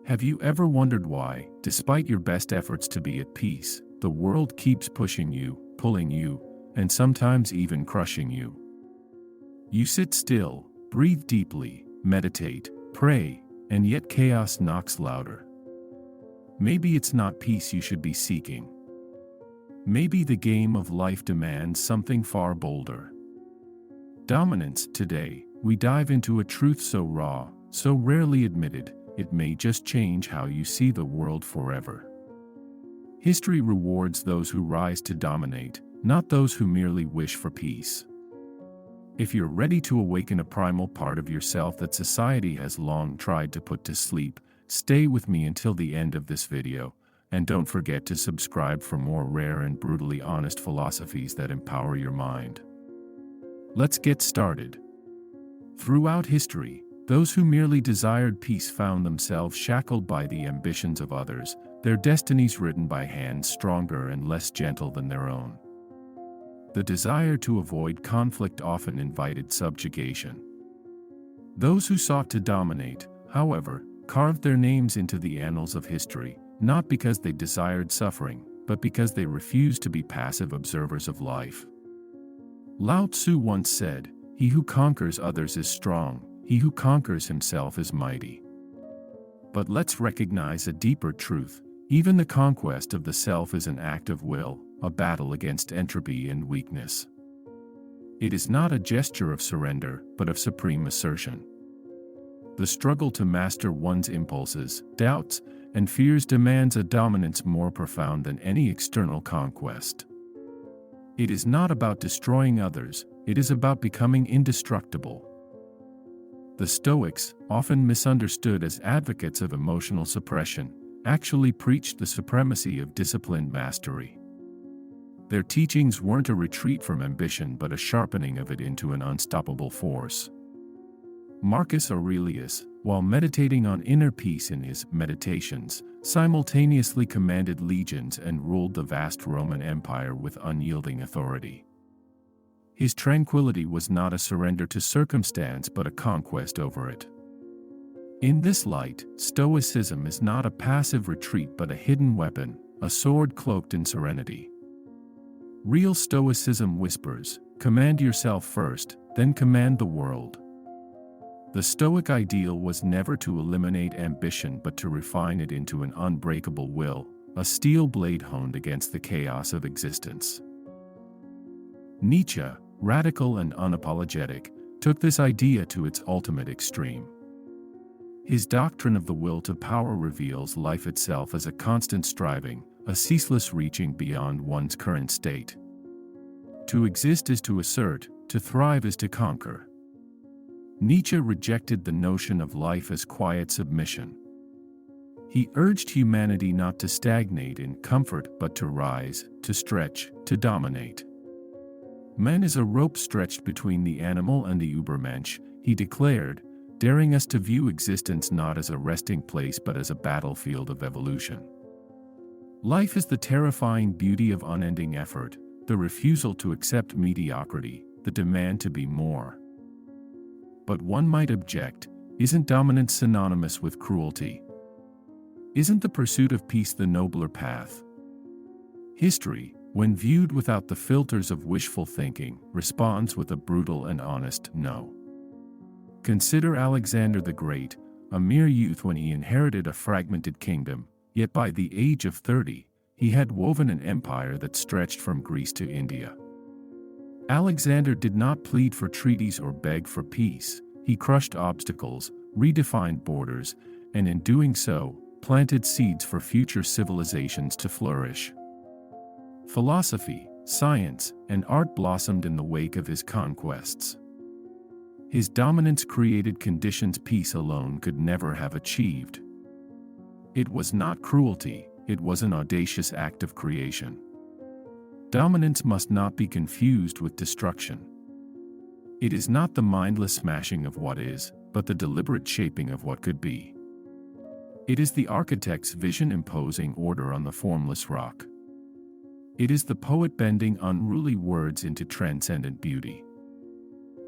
Have you ever wondered why, despite your best efforts to be at peace, the world keeps pushing you, pulling you, and sometimes even crushing you? You sit still, breathe deeply, meditate, pray, and yet chaos knocks louder. Maybe it's not peace you should be seeking. Maybe the game of life demands something far bolder. Dominance. Today, we dive into a truth so raw, so rarely admitted, it may just change how you see the world forever. History rewards those who rise to dominate, not those who merely wish for peace. If you're ready to awaken a primal part of yourself that society has long tried to put to sleep, stay with me until the end of this video, and don't forget to subscribe for more rare and brutally honest philosophies that empower your mind. Let's get started. Throughout history, those who merely desired peace found themselves shackled by the ambitions of others, their destinies written by hands stronger and less gentle than their own. The desire to avoid conflict often invited subjugation. Those who sought to dominate, however, carved their names into the annals of history, not because they desired suffering, but because they refused to be passive observers of life. Lao Tzu once said, "He who conquers others is strong, he who conquers himself is mighty." But let's recognize a deeper truth. Even the conquest of the self is an act of will, a battle against entropy and weakness. It is not a gesture of surrender, but of supreme assertion. The struggle to master one's impulses, doubts, and fears demands a dominance more profound than any external conquest. It is not about destroying others, it is about becoming indestructible. The Stoics, often misunderstood as advocates of emotional suppression, actually preached the supremacy of disciplined mastery. Their teachings weren't a retreat from ambition but a sharpening of it into an unstoppable force. Marcus Aurelius, while meditating on inner peace in his Meditations, simultaneously commanded legions and ruled the vast Roman Empire with unyielding authority. His tranquility was not a surrender to circumstance but a conquest over it. In this light, Stoicism is not a passive retreat but a hidden weapon, a sword cloaked in serenity. Real Stoicism whispers, "Command yourself first, then command the world." The Stoic ideal was never to eliminate ambition but to refine it into an unbreakable will, a steel blade honed against the chaos of existence. Nietzsche, radical and unapologetic, took this idea to its ultimate extreme. His doctrine of the will to power reveals life itself as a constant striving, a ceaseless reaching beyond one's current state. To exist is to assert, to thrive is to conquer. Nietzsche rejected the notion of life as quiet submission. He urged humanity not to stagnate in comfort but to rise, to stretch, to dominate. Man is a rope stretched between the animal and the Übermensch, he declared, daring us to view existence not as a resting place but as a battlefield of evolution. Life is the terrifying beauty of unending effort, the refusal to accept mediocrity, the demand to be more. But one might object, isn't dominance synonymous with cruelty? Isn't the pursuit of peace the nobler path? History, when viewed without the filters of wishful thinking, responds with a brutal and honest no. Consider Alexander the Great, a mere youth when he inherited a fragmented kingdom, yet by the age of 30, he had woven an empire that stretched from Greece to India. Alexander did not plead for treaties or beg for peace. He crushed obstacles, redefined borders, and in doing so, planted seeds for future civilizations to flourish. Philosophy, science, and art blossomed in the wake of his conquests. His dominance created conditions peace alone could never have achieved. It was not cruelty, it was an audacious act of creation. Dominance must not be confused with destruction. It is not the mindless smashing of what is, but the deliberate shaping of what could be. It is the architect's vision imposing order on the formless rock. It is the poet bending unruly words into transcendent beauty.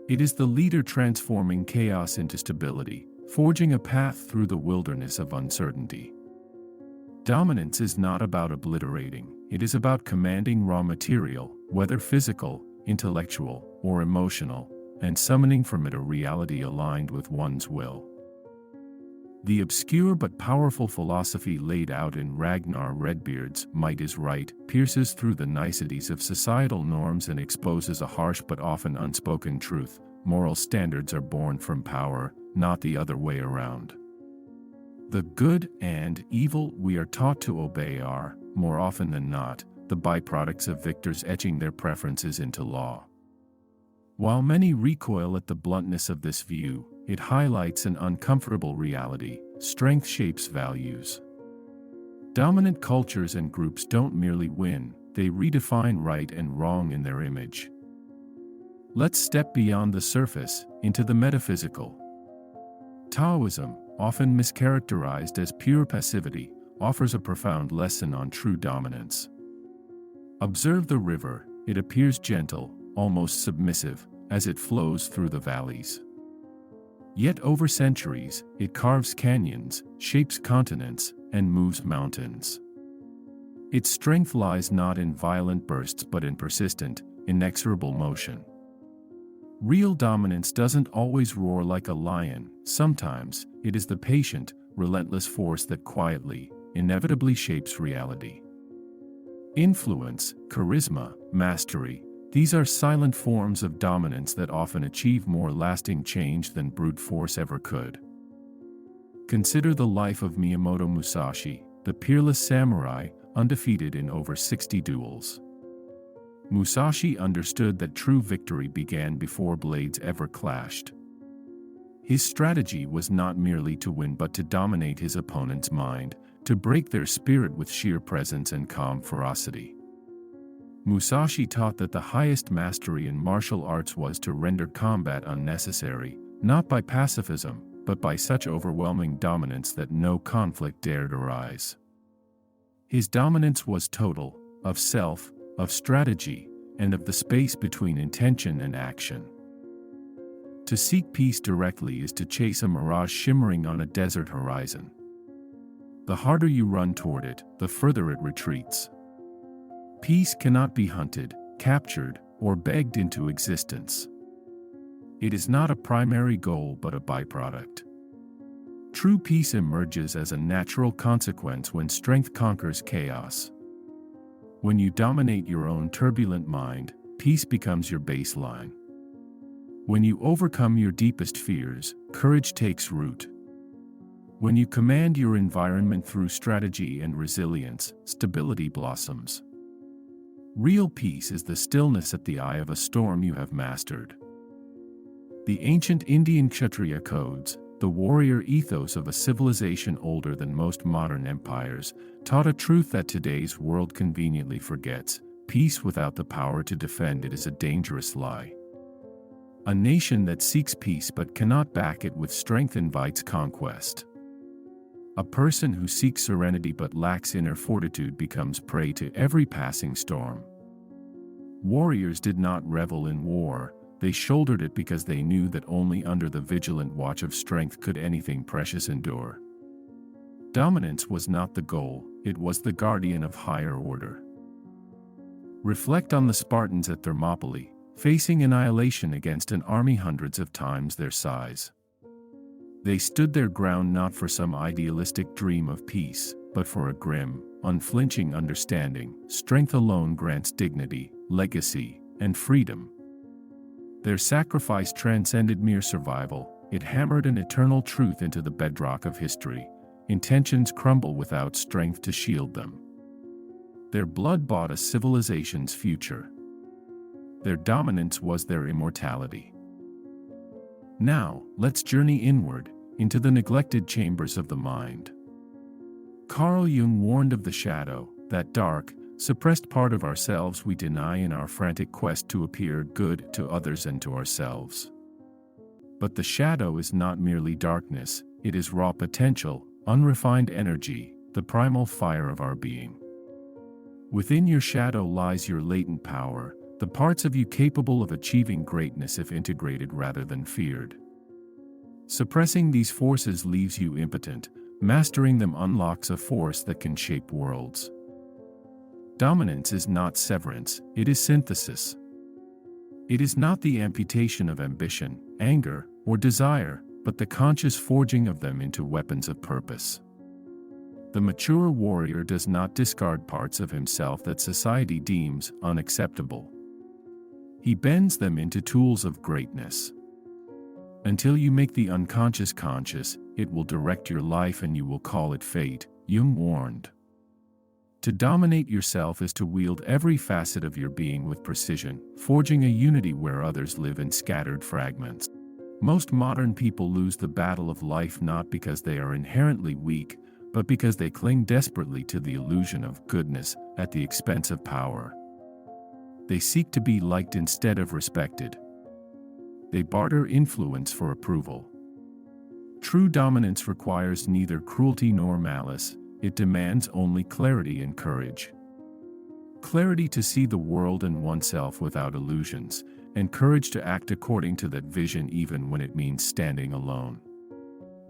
It is the leader transforming chaos into stability, forging a path through the wilderness of uncertainty. Dominance is not about obliterating, it is about commanding raw material, whether physical, intellectual, or emotional, and summoning from it a reality aligned with one's will. The obscure but powerful philosophy laid out in Ragnar Redbeard's Might is Right pierces through the niceties of societal norms and exposes a harsh but often unspoken truth: moral standards are born from power, not the other way around. The good and evil we are taught to obey are, more often than not, the byproducts of victors etching their preferences into law. While many recoil at the bluntness of this view, it highlights an uncomfortable reality: strength shapes values. Dominant cultures and groups don't merely win, they redefine right and wrong in their image. Let's step beyond the surface, into the metaphysical. Taoism, often mischaracterized as pure passivity, offers a profound lesson on true dominance. Observe the river, it appears gentle, almost submissive, as it flows through the valleys. Yet over centuries, it carves canyons, shapes continents, and moves mountains. Its strength lies not in violent bursts but in persistent, inexorable motion. Real dominance doesn't always roar like a lion. Sometimes, it is the patient, relentless force that quietly, inevitably shapes reality. Influence, charisma, mastery, these are silent forms of dominance that often achieve more lasting change than brute force ever could. Consider the life of Miyamoto Musashi, the peerless samurai, undefeated in over 60 duels. Musashi understood that true victory began before blades ever clashed. His strategy was not merely to win but to dominate his opponent's mind, to break their spirit with sheer presence and calm ferocity. Musashi taught that the highest mastery in martial arts was to render combat unnecessary, not by pacifism, but by such overwhelming dominance that no conflict dared arise. His dominance was total, of self, of strategy, and of the space between intention and action. To seek peace directly is to chase a mirage shimmering on a desert horizon. The harder you run toward it, the further it retreats. Peace cannot be hunted, captured, or begged into existence. It is not a primary goal but a byproduct. True peace emerges as a natural consequence when strength conquers chaos. When you dominate your own turbulent mind, peace becomes your baseline. When you overcome your deepest fears, courage takes root. When you command your environment through strategy and resilience, stability blossoms. Real peace is the stillness at the eye of a storm you have mastered. The ancient Indian Kshatriya codes, the warrior ethos of a civilization older than most modern empires, taught a truth that today's world conveniently forgets: peace without the power to defend it is a dangerous lie. A nation that seeks peace but cannot back it with strength invites conquest. A person who seeks serenity but lacks inner fortitude becomes prey to every passing storm. Warriors did not revel in war, they shouldered it because they knew that only under the vigilant watch of strength could anything precious endure. Dominance was not the goal, it was the guardian of higher order. Reflect on the Spartans at Thermopylae, facing annihilation against an army hundreds of times their size. They stood their ground not for some idealistic dream of peace, but for a grim, unflinching understanding: strength alone grants dignity, legacy, and freedom. Their sacrifice transcended mere survival, it hammered an eternal truth into the bedrock of history: intentions crumble without strength to shield them. Their blood bought a civilization's future. Their dominance was their immortality. Now, let's journey inward, into the neglected chambers of the mind. Carl Jung warned of the shadow, that dark, suppressed part of ourselves we deny in our frantic quest to appear good to others and to ourselves. But the shadow is not merely darkness, it is raw potential, unrefined energy, the primal fire of our being. Within your shadow lies your latent power, the parts of you capable of achieving greatness if integrated rather than feared. Suppressing these forces leaves you impotent. Mastering them unlocks a force that can shape worlds. Dominance is not severance, it is synthesis. It is not the amputation of ambition, anger, or desire, but the conscious forging of them into weapons of purpose. The mature warrior does not discard parts of himself that society deems unacceptable. He bends them into tools of greatness. Until you make the unconscious conscious, it will direct your life and you will call it fate, Jung warned. To dominate yourself is to wield every facet of your being with precision, forging a unity where others live in scattered fragments. Most modern people lose the battle of life not because they are inherently weak, but because they cling desperately to the illusion of goodness at the expense of power. They seek to be liked instead of respected. They barter influence for approval. True dominance requires neither cruelty nor malice, it demands only clarity and courage. Clarity to see the world and oneself without illusions, and courage to act according to that vision even when it means standing alone.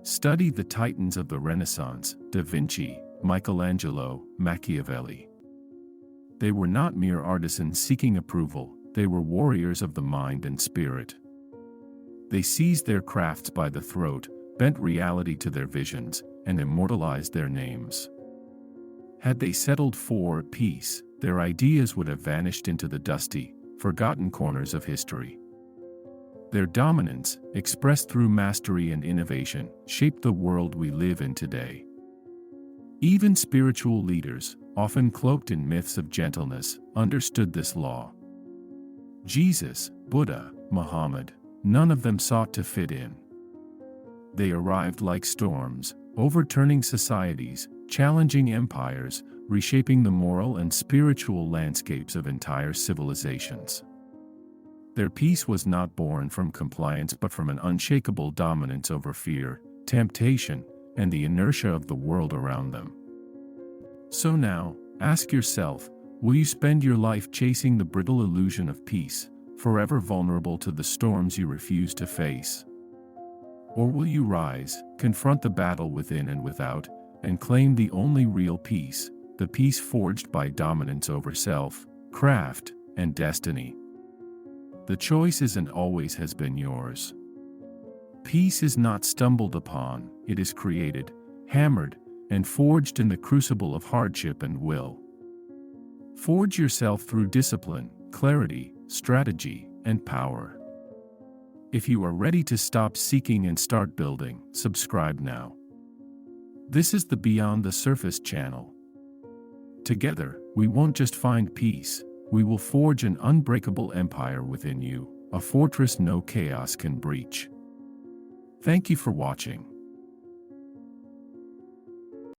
Study the titans of the Renaissance: Da Vinci, Michelangelo, Machiavelli. They were not mere artisans seeking approval, they were warriors of the mind and spirit. They seized their crafts by the throat, bent reality to their visions, and immortalized their names. Had they settled for peace, their ideas would have vanished into the dusty, forgotten corners of history. Their dominance, expressed through mastery and innovation, shaped the world we live in today. Even spiritual leaders, often cloaked in myths of gentleness, understood this law. Jesus, Buddha, Muhammad, none of them sought to fit in. They arrived like storms, overturning societies, challenging empires, reshaping the moral and spiritual landscapes of entire civilizations. Their peace was not born from compliance but from an unshakable dominance over fear, temptation, and the inertia of the world around them. So now, ask yourself, will you spend your life chasing the brittle illusion of peace, forever vulnerable to the storms you refuse to face? Or will you rise, confront the battle within and without, and claim the only real peace, the peace forged by dominance over self, craft, and destiny? The choice is and always has been yours. Peace is not stumbled upon, it is created, hammered, and forged in the crucible of hardship and will. Forge yourself through discipline, clarity, strategy, and power. If you are ready to stop seeking and start building, subscribe now. This is the Beyond the Surface channel. Together, we won't just find peace, we will forge an unbreakable empire within you, a fortress no chaos can breach. Thank you for watching.